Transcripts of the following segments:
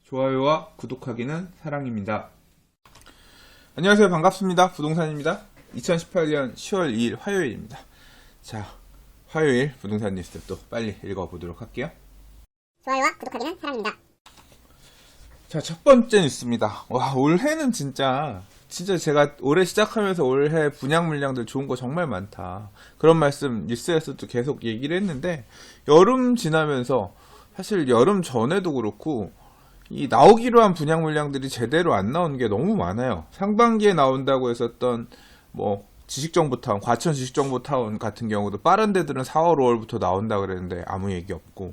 좋아요와 구독하기는 사랑입니다. 안녕하세요. 반갑습니다. 부동산입니다. 2018년 10월 2일 화요일입니다. 자, 화요일 부동산 뉴스 또 빨리 읽어보도록 할게요. 좋아요와 구독하기는 사랑입니다. 자, 첫 번째 뉴스입니다. 와, 올해는 진짜 제가 올해 시작하면서 올해 분양 물량들 좋은 거 정말 많다. 그런 말씀 뉴스에서도 계속 얘기를 했는데, 여름 지나면서 사실 여름 전에도 그렇고 이 나오기로 한 분양 물량들이 제대로 안 나오는 게 너무 많아요. 상반기에 나온다고 했었던 지식정보타운, 과천 지식정보타운 같은 경우도 빠른 데들은 4월, 5월부터 나온다 그랬는데 아무 얘기 없고,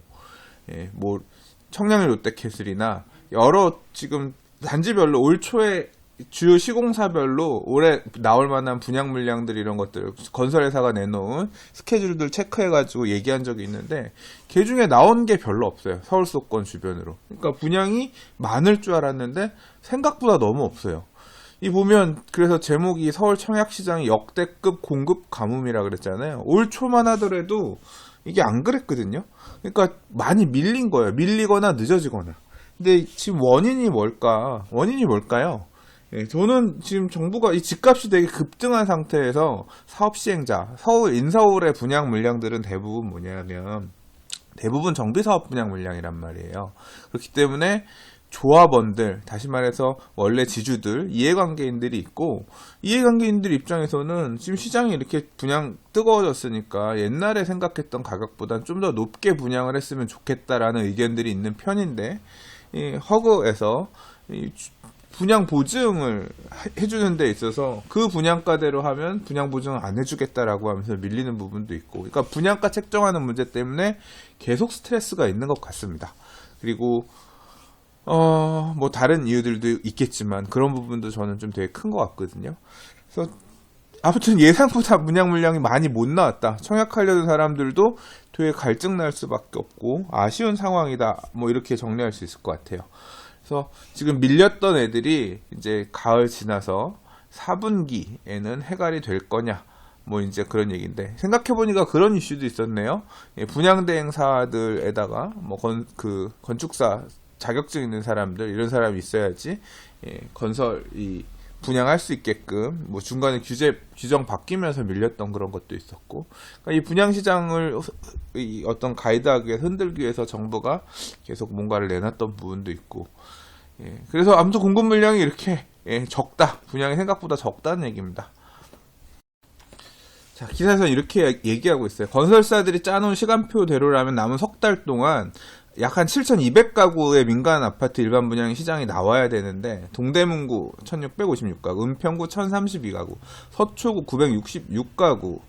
청량리 롯데캐슬이나 여러 지금 단지별로 올 초에 주요 시공사별로 올해 나올 만한 분양 물량들 이런 것들 건설회사가 내놓은 스케줄들 체크해가지고 얘기한 적이 있는데 그 중에 나온 게 별로 없어요. 서울 수도권 주변으로. 그러니까 분양이 많을 줄 알았는데 생각보다 너무 없어요. 이 보면 그래서 제목이 서울 청약시장이 역대급 공급 가뭄이라 그랬잖아요. 올 초만 하더라도 이게 안 그랬거든요. 그러니까 많이 밀린 거예요. 밀리거나 늦어지거나. 근데 지금 원인이 뭘까요? 저는 지금 정부가 이 집값이 되게 급등한 상태에서 사업 시행자, 서울, 인서울의 분양 물량들은 대부분 뭐냐면 대부분 정비사업 분양 물량이란 말이에요. 그렇기 때문에 조합원들, 다시 말해서 원래 지주들, 이해관계인들이 있고, 이해관계인들 입장에서는 지금 시장이 이렇게 분양 뜨거워졌으니까 옛날에 생각했던 가격보단 좀 더 높게 분양을 했으면 좋겠다라는 의견들이 있는 편인데, 이 허그에서 분양 보증을 해주는 데 있어서 그 분양가대로 하면 분양 보증을 안 해주겠다라고 하면서 밀리는 부분도 있고, 그러니까 분양가 책정하는 문제 때문에 계속 스트레스가 있는 것 같습니다. 그리고 다른 이유들도 있겠지만 그런 부분도 저는 좀 되게 큰 것 같거든요. 그래서 아무튼 예상보다 분양 물량이 많이 못 나왔다. 청약하려는 사람들도 되게 갈증 날 수밖에 없고 아쉬운 상황이다. 이렇게 정리할 수 있을 것 같아요. 그래서 지금 밀렸던 애들이 이제 가을 지나서 4분기에는 해갈이 될 거냐, 이제 그런 얘기인데, 생각해보니까 그런 이슈도 있었네요. 분양대행사들에다가 건축사 자격증 있는 사람들, 이런 사람이 있어야지 건설 분양할 수 있게끔 중간에 규정 바뀌면서 밀렸던 그런 것도 있었고, 그러니까 이 분양시장을 어떤 가이드하기 위해서, 흔들기 위해서 정부가 계속 뭔가를 내놨던 부분도 있고, 그래서 아무튼 공급 물량이 이렇게 적다, 분양이 생각보다 적다는 얘기입니다. 자, 기사에서 이렇게 얘기하고 있어요. 건설사들이 짜놓은 시간표대로라면 남은 석 달 동안 약 한 7,200가구의 민간 아파트 일반 분양 시장이 나와야 되는데, 동대문구 1,656가구, 은평구 1,032가구, 서초구 969가구,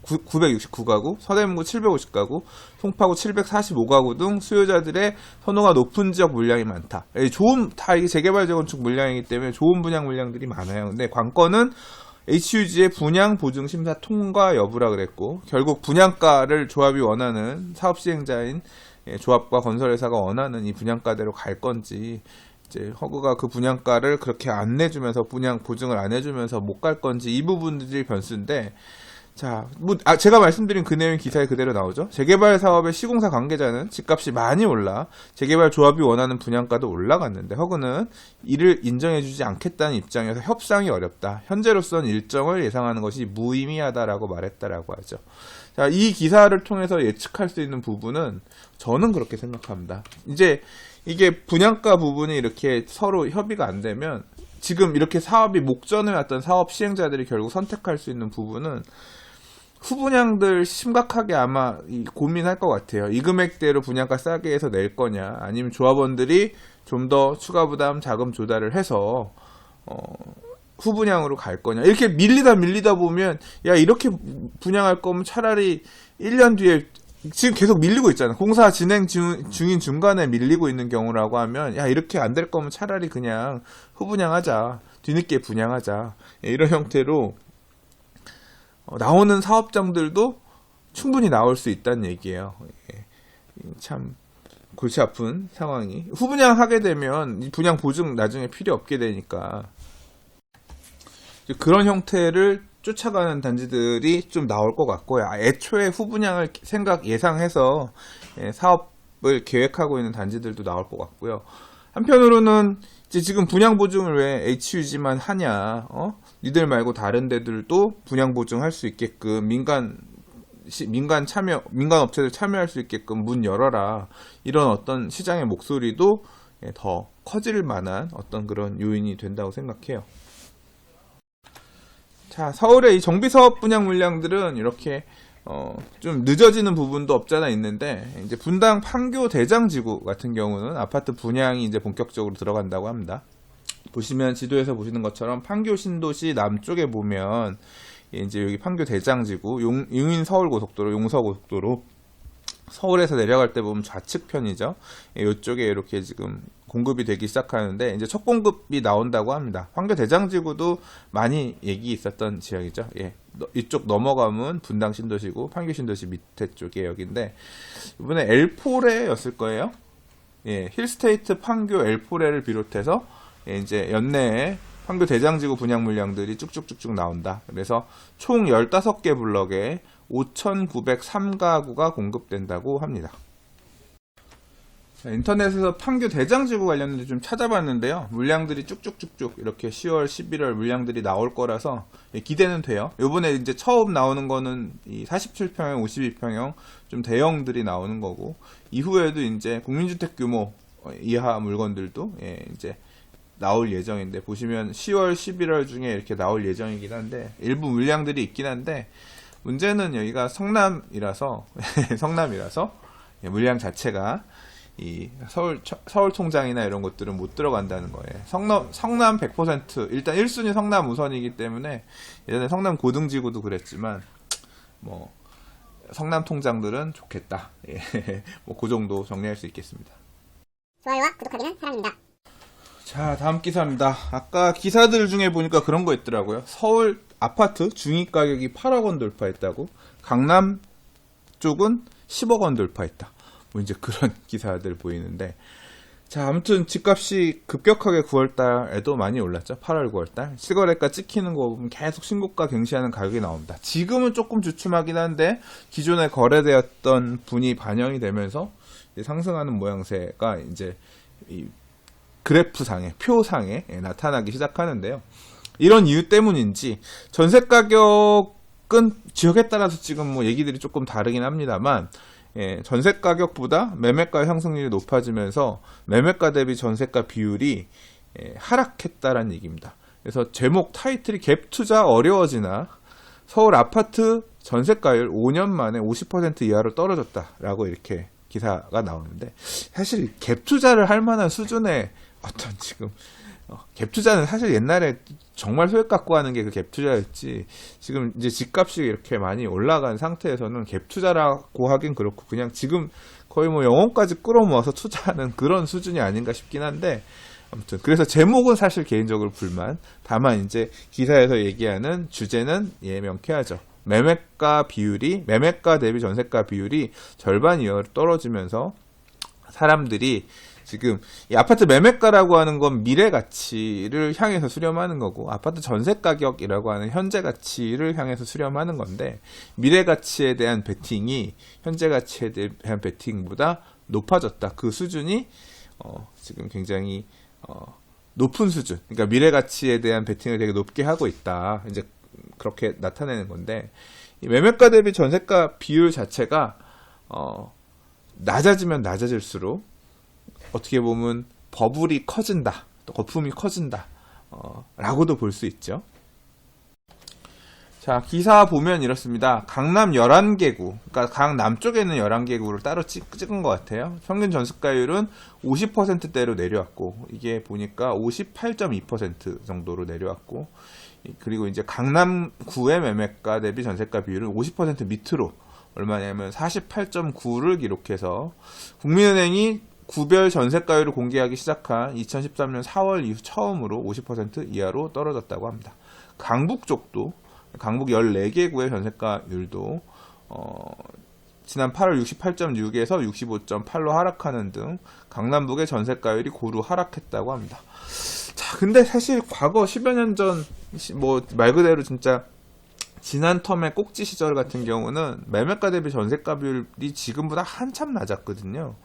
서대문구 750가구, 송파구 745가구 등 수요자들의 선호가 높은 지역 물량이 많다. 다 이게 재개발 재건축 물량이기 때문에 좋은 분양 물량들이 많아요. 근데 관건은 HUG의 분양 보증 심사 통과 여부라 그랬고, 결국 분양가를 조합이 원하는 사업 시행자인 조합과 건설회사가 원하는 이 분양가대로 갈 건지, 이제 허그가 그 분양가를 그렇게 안 내주면서 분양 보증을 안 해주면서 못 갈 건지, 이 부분들이 변수인데, 자, 제가 말씀드린 그 내용 기사에 그대로 나오죠. 재개발 사업의 시공사 관계자는 집값이 많이 올라 재개발 조합이 원하는 분양가도 올라갔는데 허그는 이를 인정해주지 않겠다는 입장에서 협상이 어렵다. 현재로서는 일정을 예상하는 것이 무의미하다라고 말했다라고 하죠. 자, 이 기사를 통해서 예측할 수 있는 부분은 저는 그렇게 생각합니다. 이제 이게 분양가 부분이 이렇게 서로 협의가 안 되면 지금 이렇게 사업이 목전에 왔던 사업 시행자들이 결국 선택할 수 있는 부분은 후분양들 심각하게 아마 고민할 것 같아요. 이 금액대로 분양가 싸게 해서 낼 거냐, 아니면 조합원들이 좀 더 추가 부담 자금 조달을 해서 후분양으로 갈 거냐. 이렇게 밀리다 보면, 야, 이렇게 분양할 거면 차라리 1년 뒤에, 지금 계속 밀리고 있잖아. 공사 진행 중인 중간에 밀리고 있는 경우라고 하면, 야, 이렇게 안 될 거면 차라리 그냥 후분양하자, 뒤늦게 분양하자, 이런 형태로 나오는 사업장들도 충분히 나올 수 있다는 얘기예요. 참 골치 아픈 상황이. 후분양 하게 되면 이 분양 보증 나중에 필요 없게 되니까 그런 형태를 쫓아가는 단지들이 좀 나올 것 같고요. 애초에 후분양을 예상해서 사업을 계획하고 있는 단지들도 나올 것 같고요. 한편으로는 이제 지금 분양 보증을 왜 HUG만 하냐, 니들 말고 다른 데들도 분양 보증할 수 있게끔 민간 업체들 참여할 수 있게끔 문 열어라. 이런 어떤 시장의 목소리도 더 커질 만한 어떤 그런 요인이 된다고 생각해요. 자, 서울의 이 정비사업 분양 물량들은 이렇게 좀 늦어지는 부분도 없잖아 있는데, 이제 분당 판교 대장지구 같은 경우는 아파트 분양이 이제 본격적으로 들어간다고 합니다. 보시면 지도에서 보시는 것처럼 판교 신도시 남쪽에 보면 이제 여기 판교 대장지구 용인 서울고속도로, 용서고속도로 서울에서 내려갈 때 보면 좌측편이죠. 이쪽에 이렇게 지금 공급이 되기 시작하는데 이제 첫 공급이 나온다고 합니다. 판교 대장지구도 많이 얘기 있었던 지역이죠. 이쪽 넘어가면 분당 신도시고 판교 신도시 밑에 쪽에 여기인데 이번에 엘포레였을 거예요. 힐스테이트 판교 엘포레를 비롯해서 이제 연내에 판교 대장지구 분양 물량들이 쭉쭉쭉쭉 나온다. 그래서 총 15개 블럭에 5,903가구가 공급된다고 합니다. 자, 인터넷에서 판교 대장지구 관련해서 좀 찾아봤는데요. 물량들이 쭉쭉쭉쭉 이렇게 10월, 11월 물량들이 나올 거라서 기대는 돼요. 요번에 이제 처음 나오는 거는 이 47평형, 52평형 좀 대형들이 나오는 거고, 이후에도 이제 국민주택 규모 이하 물건들도 이제 나올 예정인데, 보시면 10월, 11월 중에 이렇게 나올 예정이긴 한데, 일부 물량들이 있긴 한데, 문제는 여기가 성남이라서 물량 자체가 이 서울 통장이나 이런 것들은 못 들어간다는 거예요. 성남 100% 일단 1순위 성남 우선이기 때문에, 예전에 성남 고등지구도 그랬지만 뭐 성남 통장들은 좋겠다. 뭐 그 정도 정리할 수 있겠습니다. 좋아요와 구독하기는 사랑입니다. 자, 다음 기사입니다. 아까 기사들 중에 보니까 그런 거 있더라고요. 서울 아파트 중위 가격이 8억 원 돌파했다고, 강남 쪽은 10억 원 돌파했다. 뭐 이제 그런 기사들 보이는데, 자, 아무튼 집값이 급격하게 9월달에도 많이 올랐죠. 8월, 9월달 실거래가 찍히는 거 보면 계속 신고가 경시하는 가격이 나옵니다. 지금은 조금 주춤하긴 한데 기존에 거래되었던 분이 반영이 되면서 이제 상승하는 모양새가 이제 이 그래프상에, 표상에 나타나기 시작하는데요. 이런 이유 때문인지 전세 가격은 지역에 따라서 지금 뭐 얘기들이 조금 다르긴 합니다만, 전세 가격보다 매매가 상승률이 높아지면서 매매가 대비 전세가 비율이 하락했다라는 얘기입니다. 그래서 제목 타이틀이 갭 투자 어려워지나 서울 아파트 전세가율 5년 만에 50% 이하로 떨어졌다라고 이렇게 기사가 나오는데, 사실 갭 투자를 할 만한 수준의 어떤 지금 갭 투자는 사실 옛날에 정말 소액 갖고 하는 게 그 갭 투자였지, 지금 이제 집값이 이렇게 많이 올라간 상태에서는 갭 투자라고 하긴 그렇고 그냥 지금 거의 뭐 영혼까지 끌어모아서 투자하는 그런 수준이 아닌가 싶긴 한데, 아무튼 그래서 제목은 사실 개인적으로 불만, 다만 이제 기사에서 얘기하는 주제는 명쾌하죠. 매매가 대비 전세가 비율이 절반 이하로 떨어지면서 사람들이 지금 이 아파트 매매가라고 하는 건 미래 가치를 향해서 수렴하는 거고, 아파트 전세 가격이라고 하는 현재 가치를 향해서 수렴하는 건데, 미래 가치에 대한 베팅이 현재 가치에 대한 베팅보다 높아졌다. 그 수준이 지금 굉장히 높은 수준. 그러니까 미래 가치에 대한 베팅을 되게 높게 하고 있다. 이제 그렇게 나타내는 건데, 이 매매가 대비 전세가 비율 자체가 낮아지면 낮아질수록 어떻게 보면 버블이 커진다, 또 거품이 커진다, 라고도 볼 수 있죠. 자, 기사 보면 이렇습니다. 강남 11개구, 그러니까 강남 쪽에는 11개구를 따로 찍은 것 같아요. 평균 전세가율은 50%대로 내려왔고, 이게 보니까 58.2% 정도로 내려왔고, 그리고 이제 강남구의 매매가 대비 전세가 비율은 50% 밑으로, 얼마냐면 48.9를 기록해서 국민은행이 구별 전세가율을 공개하기 시작한 2013년 4월 이후 처음으로 50% 이하로 떨어졌다고 합니다. 강북 쪽도, 강북 14개구의 전세가율도 지난 8월 68.6에서 65.8로 하락하는 등 강남북의 전세가율이 고루 하락했다고 합니다. 자, 근데 사실 과거 10여 년 전, 뭐 말 그대로 진짜 지난 텀의 꼭지 시절 같은 경우는 매매가 대비 전세가 비율이 지금보다 한참 낮았거든요.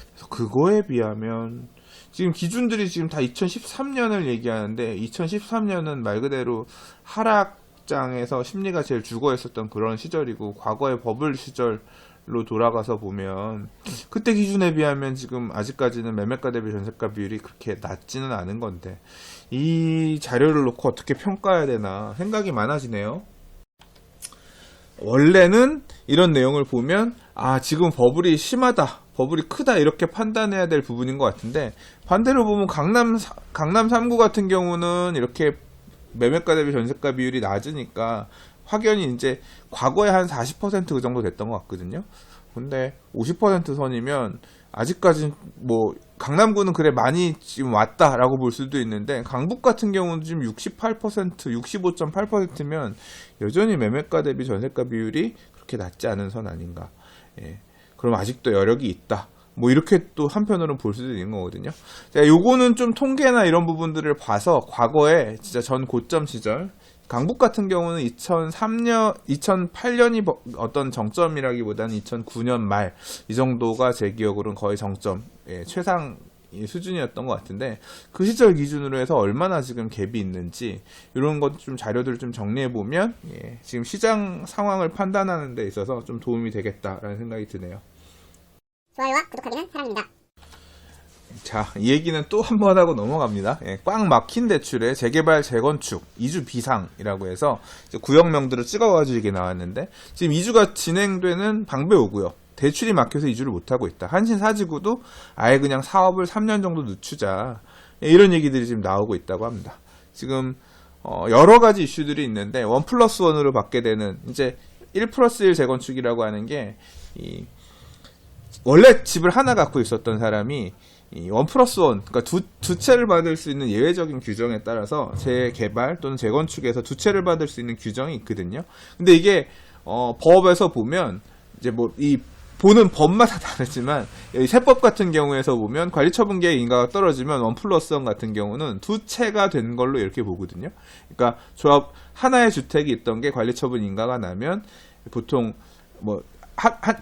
그래서 그거에 비하면 지금 기준들이 지금 다 2013년을 얘기하는데 2013년은 말 그대로 하락장에서 심리가 제일 죽어있었던 그런 시절이고 과거의 버블 시절로 돌아가서 보면 그때 기준에 비하면 지금 아직까지는 매매가 대비 전세가 비율이 그렇게 낮지는 않은 건데 이 자료를 놓고 어떻게 평가해야 되나 생각이 많아지네요. 원래는 이런 내용을 보면 지금 버블이 심하다, 버블이 크다 이렇게 판단해야 될 부분인 것 같은데 반대로 보면 강남 3구 같은 경우는 이렇게 매매가 대비 전세가 비율이 낮으니까 확연히 이제 과거에 한 40% 그 정도 됐던 것 같거든요. 근데 50% 선이면 아직까지 뭐 강남구는 그래 많이 지금 왔다라고 볼 수도 있는데 강북 같은 경우는 지금 68%, 65.8%면 여전히 매매가 대비 전세가 비율이 그렇게 낮지 않은 선 아닌가. 예. 그럼 아직도 여력이 있다. 뭐 이렇게 또 한편으로는 볼 수도 있는 거거든요. 자, 요거는 좀 통계나 이런 부분들을 봐서 과거에 진짜 전 고점 시절 강북 같은 경우는 2008년이 어떤 정점이라기보다는 2009년 말 이 정도가 제 기억으로는 거의 정점, 최상 수준이었던 것 같은데 그 시절 기준으로 해서 얼마나 지금 갭이 있는지 이런 것 좀 자료들을 좀 정리해 보면 지금 시장 상황을 판단하는 데 있어서 좀 도움이 되겠다라는 생각이 드네요. 좋아요와 구독하기는 사랑입니다. 자, 이 얘기는 또 한 번 하고 넘어갑니다. 꽉 막힌 대출의 재개발, 재건축, 이주 비상이라고 해서 이제 구역명들을 찍어가지고 이게 나왔는데 지금 이주가 진행되는 방배 5구역 대출이 막혀서 이주를 못하고 있다. 한신 사지구도 아예 그냥 사업을 3년 정도 늦추자. 이런 얘기들이 지금 나오고 있다고 합니다. 지금 여러 가지 이슈들이 있는데 1+1으로 받게 되는 이제 1+1 재건축이라고 하는 게 원래 집을 하나 갖고 있었던 사람이 이 1+1, 그러니까 두 채를 받을 수 있는 예외적인 규정에 따라서 재개발 또는 재건축에서 두 채를 받을 수 있는 규정이 있거든요. 근데 이게 법에서 보면 이제 뭐 이 보는 법마다 다르지만 이 세법 같은 경우에서 보면 관리처분계획 인가가 떨어지면 1+1 같은 경우는 두 채가 된 걸로 이렇게 보거든요. 그러니까 조합 하나의 주택이 있던 게 관리처분 인가가 나면 보통 뭐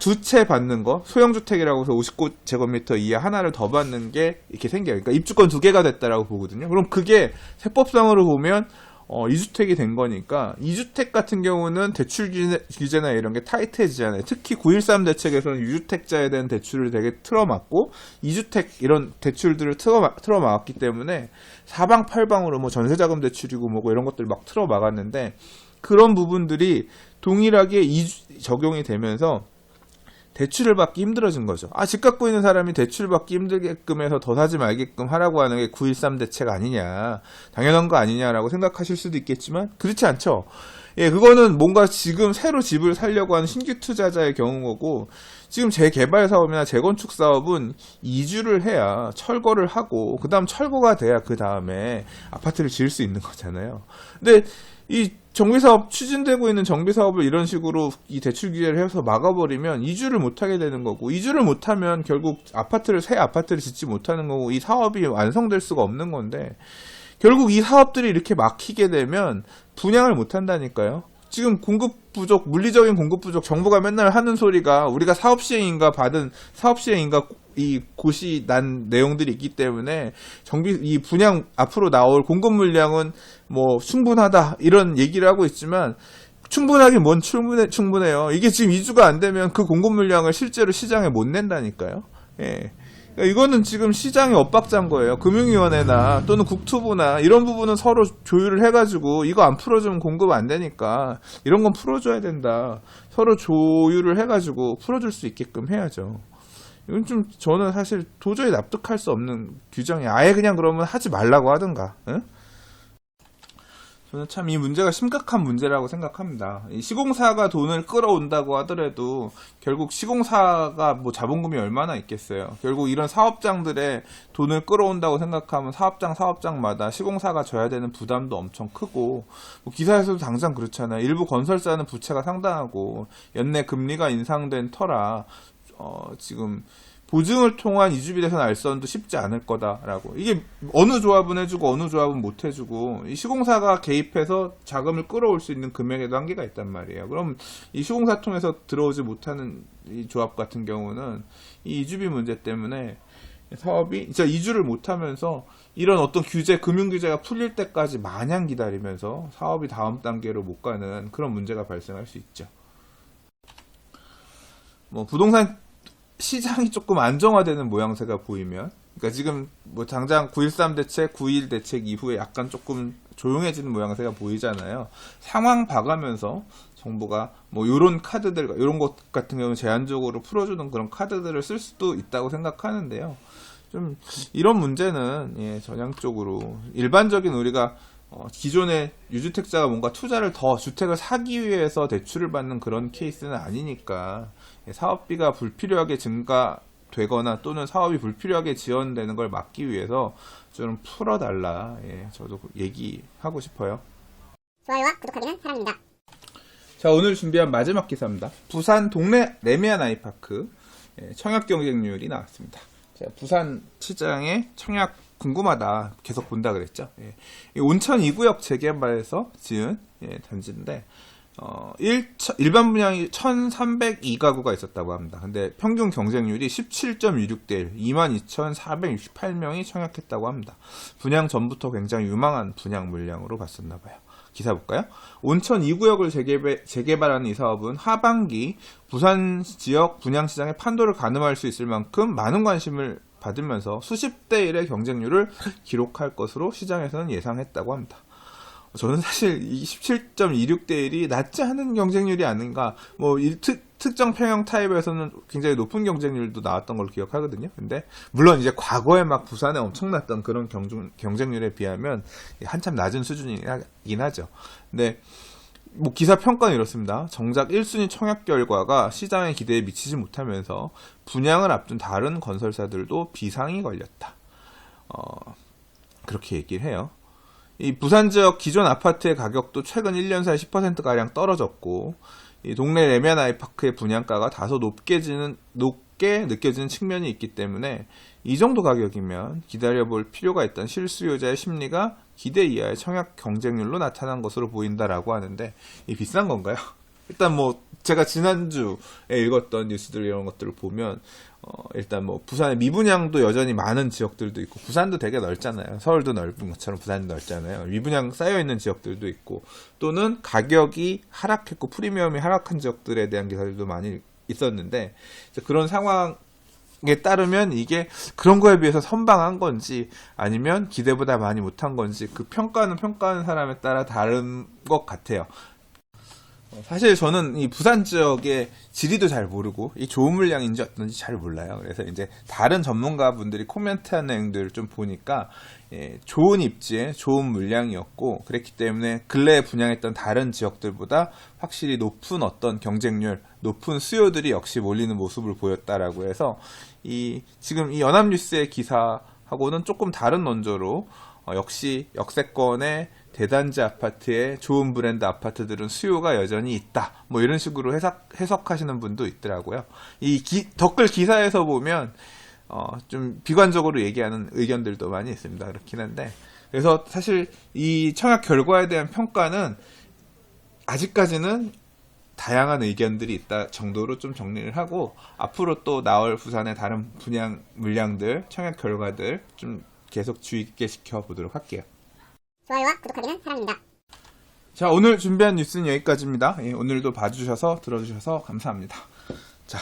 두 채 받는 거, 소형주택이라고 해서 59제곱미터 이하 하나를 더 받는 게 이렇게 생겨요. 그러니까 입주권 두 개가 됐다라고 보거든요. 그럼 그게 세법상으로 보면 2주택이 된 거니까 2주택 같은 경우는 대출 규제나 이런 게 타이트해지잖아요. 특히 9.13 대책에서는 유주택자에 대한 대출을 되게 틀어막고 2주택 이런 대출들을 틀어막았기 때문에 사방팔방으로 뭐 전세자금 대출이고 뭐고 이런 것들 막 틀어막았는데 그런 부분들이 동일하게 적용이 되면서 대출을 받기 힘들어진 거죠. 집 갖고 있는 사람이 대출 받기 힘들게끔 해서 더 사지 말게끔 하라고 하는 게 9.13 대책 아니냐, 당연한 거 아니냐라고 생각하실 수도 있겠지만 그렇지 않죠. 그거는 뭔가 지금 새로 집을 살려고 하는 신규 투자자의 경우고 지금 재개발 사업이나 재건축 사업은 이주를 해야 철거를 하고 그 다음 철거가 돼야 그 다음에 아파트를 지을 수 있는 거잖아요. 근데 이 정비사업 추진되고 있는 정비사업을 이런 식으로 이 대출 규제를 해서 막아버리면 이주를 못하게 되는 거고 이주를 못하면 결국 새 아파트를 짓지 못하는 거고 이 사업이 완성될 수가 없는 건데 결국 이 사업들이 이렇게 막히게 되면 분양을 못한다니까요. 지금 공급 부족, 물리적인 공급 부족, 정부가 맨날 하는 소리가 우리가 사업시행인가 받은 사업시행인가 이 고시 난 내용들이 있기 때문에 이 분양 앞으로 나올 공급 물량은 뭐 충분하다 이런 얘기를 하고 있지만 충분하긴 뭔 충분해요. 이게 지금 이주가 안 되면 그 공급 물량을 실제로 시장에 못 낸다니까요. 그러니까 이거는 지금 시장이 엇박자인 거예요. 금융위원회나 또는 국토부나 이런 부분은 서로 조율을 해가지고 이거 안 풀어주면 공급 안 되니까 이런 건 풀어줘야 된다. 서로 조율을 해가지고 풀어줄 수 있게끔 해야죠. 이건 좀 저는 사실 도저히 납득할 수 없는 규정이에요. 아예 그냥 그러면 하지 말라고 하든가. 응? 저는 참 이 문제가 심각한 문제라고 생각합니다. 이 시공사가 돈을 끌어온다고 하더라도 결국 시공사가 뭐 자본금이 얼마나 있겠어요. 결국 이런 사업장들의 돈을 끌어온다고 생각하면 사업장마다 시공사가 져야 되는 부담도 엄청 크고 뭐 기사에서도 당장 그렇잖아요. 일부 건설사는 부채가 상당하고 연내 금리가 인상된 터라 지금 보증을 통한 이주비 대선 알선도 쉽지 않을 거다라고. 이게 어느 조합은 해주고 어느 조합은 못 해주고 이 시공사가 개입해서 자금을 끌어올 수 있는 금액에도 한계가 있단 말이에요. 그럼 이 시공사 통해서 들어오지 못하는 이 조합 같은 경우는 이 이주비 문제 때문에 사업이 진짜 이주를 못하면서 이런 어떤 규제, 금융 규제가 풀릴 때까지 마냥 기다리면서 사업이 다음 단계로 못 가는 그런 문제가 발생할 수 있죠. 뭐 부동산 시장이 조금 안정화되는 모양새가 보이면, 그러니까 지금 뭐 당장 9.13 대책, 9.21 대책 이후에 약간 조금 조용해지는 모양새가 보이잖아요. 상황 봐가면서 정부가 뭐 요런 카드들, 요런 것 같은 경우는 제한적으로 풀어주는 그런 카드들을 쓸 수도 있다고 생각하는데요. 좀 이런 문제는 전향적으로 일반적인 우리가 기존의 유주택자가 뭔가 투자를 더 주택을 사기 위해서 대출을 받는 그런 케이스는 아니니까 사업비가 불필요하게 증가되거나 또는 사업이 불필요하게 지연되는 걸 막기 위해서 좀 풀어달라. 저도 얘기하고 싶어요. 좋아요와 구독하기는 사랑입니다. 자, 오늘 준비한 마지막 기사입니다. 부산 동래 레미안 아이파크 청약 경쟁률이 나왔습니다. 자, 부산 시장의 청약 궁금하다 계속 본다 그랬죠. 이 온천 2구역 재개발에서 지은 단지인데 일반 분양이 1302가구가 있었다고 합니다. 근데 평균 경쟁률이 17.26대 1, 22,468명이 청약했다고 합니다. 분양 전부터 굉장히 유망한 분양 물량으로 봤었나 봐요. 기사 볼까요? 온천 2구역을 재개발하는 이 사업은 하반기 부산 지역 분양시장의 판도를 가늠할 수 있을 만큼 많은 관심을 받으면서 수십 대 1의 경쟁률을 기록할 것으로 시장에서는 예상했다고 합니다. 저는 사실 이 17.26대 1이 낮지 않은 경쟁률이 아닌가, 뭐 특정 평형 타입에서는 굉장히 높은 경쟁률도 나왔던 걸로 기억하거든요. 근데 물론 이제 과거에 막 부산에 엄청났던 그런 경쟁률에 비하면 한참 낮은 수준이긴 하죠. 근데 뭐 기사 평가는 이렇습니다. 정작 1순위 청약 결과가 시장의 기대에 미치지 못하면서 분양을 앞둔 다른 건설사들도 비상이 걸렸다. 그렇게 얘기를 해요. 이 부산 지역 기존 아파트의 가격도 최근 1년 사이 10%가량 떨어졌고, 이 동네 레미안 아이파크의 분양가가 다소 높게 느껴지는 측면이 있기 때문에 이 정도 가격이면 기다려볼 필요가 있던 실수요자의 심리가 기대 이하의 청약 경쟁률로 나타난 것으로 보인다라고 하는데, 이 비싼 건가요? 일단 뭐 제가 지난주에 읽었던 뉴스들 이런 것들을 보면 일단 뭐 부산의 미분양도 여전히 많은 지역들도 있고, 부산도 되게 넓잖아요. 서울도 넓은 것처럼 부산도 넓잖아요. 미분양 쌓여있는 지역들도 있고, 또는 가격이 하락했고 프리미엄이 하락한 지역들에 대한 기사들도 많이 있었는데, 그런 상황에 따르면 이게 그런 거에 비해서 선방한 건지 아니면 기대보다 많이 못한 건지, 그 평가하는 사람에 따라 다른 것 같아요. 사실 저는 이 부산 지역의 지리도 잘 모르고 이 좋은 물량인지 어떤지 잘 몰라요. 그래서 이제 다른 전문가분들이 코멘트하는 내용들을 좀 보니까 좋은 입지에 좋은 물량이었고, 그랬기 때문에 근래에 분양했던 다른 지역들보다 확실히 높은 어떤 경쟁률, 높은 수요들이 역시 몰리는 모습을 보였다라고 해서 지금 이 연합뉴스의 기사하고는 조금 다른 논조로 역시 역세권의 대단지 아파트에 좋은 브랜드 아파트들은 수요가 여전히 있다, 뭐 이런 식으로 해석하시는 분도 있더라고요. 이 댓글 기사에서 보면 좀 비관적으로 얘기하는 의견들도 많이 있습니다. 그렇긴 한데, 그래서 사실 이 청약 결과에 대한 평가는 아직까지는 다양한 의견들이 있다 정도로 좀 정리를 하고, 앞으로 또 나올 부산의 다른 분양 물량들, 청약 결과들 좀 계속 주의 깊게 지켜보도록 할게요. 좋아요와 구독하기는 사랑입니다. 자, 오늘 준비한 뉴스는 여기까지입니다. 오늘도 봐주셔서 들어주셔서 감사합니다. 자,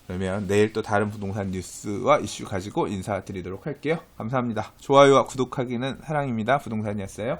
그러면 내일 또 다른 부동산 뉴스와 이슈 가지고 인사드리도록 할게요. 감사합니다. 좋아요와 구독하기는 사랑입니다. 부동산이었어요.